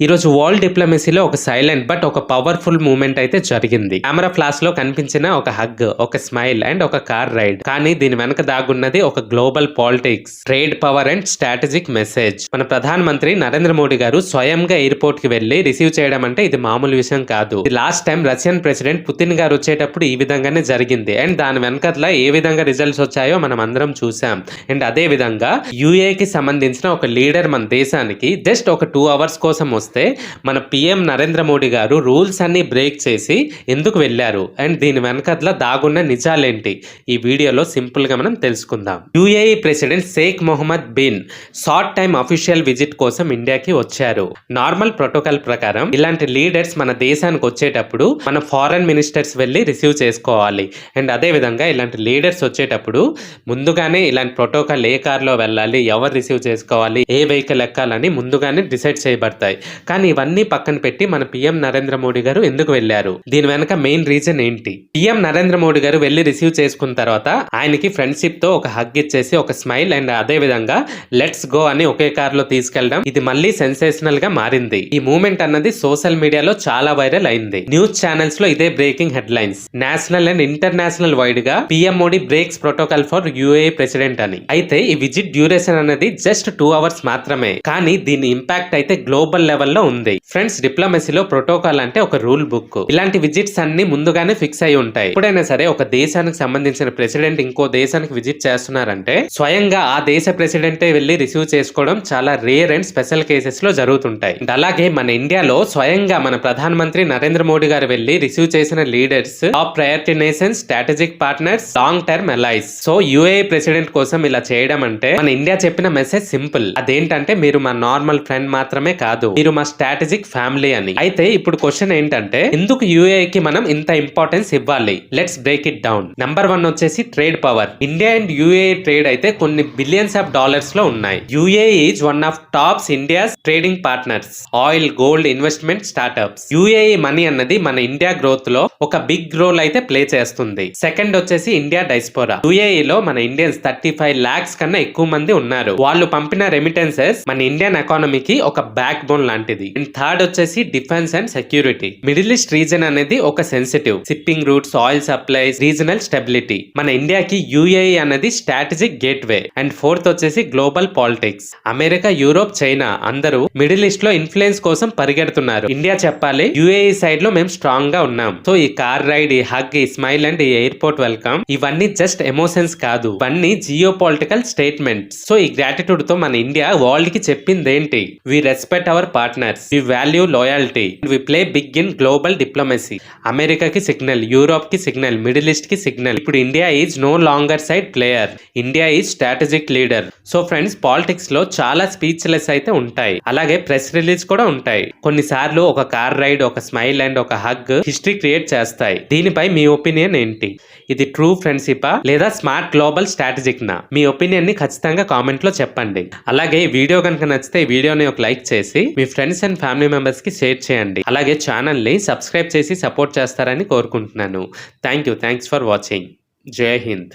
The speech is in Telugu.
ఈ రోజు వరల్డ్ డిప్లొమసీలో ఒక సైలెంట్ బట్ ఒక పవర్ఫుల్ మూమెంట్ అయితే జరిగింది. కెమెరా ఫ్లాష్ లో కనిపించిన ఒక హగ్, ఒక స్మైల్ అండ్ ఒక కార్ రైడ్. కానీ దీని వెనక దాగున్నది ఒక global politics, trade power and strategic message. మన ప్రధాన మంత్రి నరేంద్ర మోడీ గారు స్వయంగా ఎయిర్పోర్ట్ కి వెళ్లి రిసీవ్ చేయడం అంటే ఇది మామూలు విషయం కాదు. Last time Russian president Putin గారు వచ్చేటప్పుడు ఈ విధంగానే జరిగింది. అండ్ దాని వెనకట్ల ఏ విధంగా రిజల్ట్స్ వచ్చాయో మనం అందరం చూసాం. అండ్ అదే విధంగా యుఏ కి సంబంధించిన ఒక లీడర్ మన దేశానికి జస్ట్ ఒక 2 hours కోసం వస్తే మన పిఎం నరేంద్ర మోడీ గారు రూల్స్ అన్ని బ్రేక్ చేసి ఎందుకు వెళ్ళారు అండ్ దీని వెనకట్ల దాగున్న నిజాలేంటి ఈ వీడియోలో సింపుల్ గా మనం తెలుసుకుందాం. UAE president Sheikh Mohammed bin short time official visit కోసం ఇండియాకి వచ్చారు. నార్మల్ ప్రోటోకాల్ ప్రకారం ఇలాంటి లీడర్స్ మన దేశానికి వచ్చేటప్పుడు మన ఫారెన్ మినిస్టర్స్ వెళ్ళి రిసీవ్ చేసుకోవాలి. అండ్ అదే విధంగా ఇలాంటి లీడర్స్ వచ్చేటప్పుడు ముందుగానే ఇలాంటి ప్రోటోకాల్ ఏ కార్లో వెళ్ళాలి, ఎవరు రిసీవ్ చేసుకోవాలి, ఏ వెహికల్ ఎక్కాలని ముందుగానే డిసైడ్ చేయబడతాయి. కానీ ఇవన్నీ పక్కన పెట్టి మన పిఎం నరేంద్ర మోడీ గారు ఎందుకు వెళ్లారు, దీని వెనక మెయిన్ రీజన్ ఏంటి? పిఎం నరేంద్ర మోడీ గారు వెళ్లి రిసీవ్ చేసుకున్న తర్వాత ఆయనకి ఫ్రెండ్షిప్ తో ఒక హగ్ ఇచ్చేసి ఒక స్మైల్ అండ్ అదే విధంగా లెట్స్ గో అని ఒకే కార్ లో తీసుకెళ్లడం, ఇది మళ్ళీ సెన్సేషనల్ గా మారింది. ఈ మూమెంట్ అన్నది సోషల్ మీడియాలో చాలా వైరల్ అయింది. న్యూస్ ఛానల్స్ లో ఇదే breaking headlines. National and international wide గా PM Modi breaks protocol for UAE president అని. అయితే ఈ విజిట్ డ్యూరేషన్ అనేది జస్ట్ 2 hours మాత్రమే, కానీ దీని ఇంపాక్ట్ అయితే గ్లోబల్ లెవెల్లో ఉంది. ఫ్రెండ్స్, డిప్లొమసీలో ప్రోటోకాల్ అంటే ఒక రూల్ బుక్. ఇలాంటి విజిట్స్ అన్ని ముందుగానే ఫిక్స్ అయి ఉంటాయి. ఎప్పుడైనా సరే ఒక దేశానికి సంబంధించిన ప్రెసిడెంట్ ఇంకో దేశానికి విజిట్ చేస్తున్నారంటే స్వయంగా ఆ దేశ ప్రెసిడెంటే వెళ్లి రిసీవ్ చేసుకోవడం చాలా రేర్ అండ్ స్పెషల్ కేసెస్ లో జరుగుతుంటాయి. అలాగే మన ఇండియాలో స్వయంగా మన ప్రధానమంత్రి నరేంద్ర మోడీ గారు వెళ్లి రిసీవ్ చేసిన leaders top priority nations, strategic partners, long term allies. So UAE president కోసం ఇలా చేయడం అంటే మన ఇండియా చెప్పిన మెసేజ్ సింపుల్. అదేంటంటే మీరు మా నార్మల్ ఫ్రెండ్ మాత్రమే కాదు, మీరు మా స్ట్రాటజిక్ ఫ్యామిలీ అని. అయితే ఇప్పుడు క్వశ్చన్ ఏంటంటే ఎందుకు యుఏఈకి మనం ఇంత ఇంపార్టెన్స్ ఇవ్వాలి? Let's break it down. Number 1 వచ్చేసి trade power. India and UAE trade అయితే కొన్ని బిలియన్స్ ఆఫ్ డాలర్స్ లో ఉన్నాయి. UAE is one of tops India's trading partners. Oil, gold, investment, startups. UAE money అన్నది మన ఇండియా గ్రోత్ లో ఒక బిగ్ రోల్ అయితే ప్లే చేస్తుంది. సెకండ్ వచ్చేసి ఇండియా డైస్పోరా. యుఏఈ లో మన ఇండియన్స్ 35 lakhs కన్నా ఎక్కువ మంది ఉన్నారు. వాళ్ళు పంపిన రెమిటెన్సెస్ మన ఇండియన్ ఎకానమీకి ఒక బ్యాక్ బోన్ లాంటిది. అండ్ థర్డ్ వచ్చేసి defence and security. Middle east region అనేది ఒక sensitive. Shipping routes, oil supplies, regional stability. మన ఇండియాకి యుఏఈ అనేది strategic gateway. And fourth వచ్చేసి global politics. America, Europe, China అందరూ మిడిల్ ఈస్ట్ లో ఇన్ఫ్లుయెన్స్ కోసం పరిగెడుతున్నారు. ఇండియా చెప్పాలి యుఏఈ సైడ్ లో మేము స్ట్రాంగ్ గా ఉన్నాం. సో ఈ కార్ రైడ్, ఈ హగ్, ఈ స్మైల్ అండ్ ఈ ఎయిర్పోర్ట్ వెల్కమ్ ఇవన్నీ జస్ట్ ఎమోషన్స్ కాదు, ఇవన్నీ జియో పొలిటికల్ స్టేట్మెంట్స్. సో ఈ గ్రాటిట్యూడ్ తో మన ఇండియా వరల్డ్ కి చెప్పింది ఏంటి? We respect our partners, we value loyalty, we play big in global diplomacy. అమెరికాకి సిగ్నల్, యూరోప్ కి సిగ్నల్, మిడిల్ ఈస్ట్ కి సిగ్నల్. ఇప్పుడు India is no longer side player, India is strategic leader. So friends, politics లో చాలా స్పీచ్లెస్ అయితే ఉంటాయి, అలాగే ప్రెస్ రిలీజ్ కూడా ఉంటాయి. కొన్నిసార్లు ఒక కార్ రైడ్, ఒక స్మైల్ అండ్ ఒక హగ్ హిస్టరీ క్రియేట్ చేస్తాయి. దీనిపై మీ ఒపీనియన్ ఏంటి? ఇది ట్రూ ఫ్రెండ్షిపా లేదా స్మార్ట్ గ్లోబల్ స్ట్రాటజిక్ నా? మీ ఒపీనియన్ ని ఖచ్చితంగా కామెంట్ లో చెప్పండి. అలాగే ఈ వీడియో కనుక నచ్చితే ఈ వీడియోని ఒక లైక్ చేసి మీ ఫ్రెండ్స్ అండ్ ఫ్యామిలీ మెంబర్స్ కి షేర్ చేయండి. అలాగే ఛానల్ ని సబ్స్క్రైబ్ చేసి సపోర్ట్ చేస్తారని కోరుకుంటున్నాను. Thanks for watching. జై హింద్.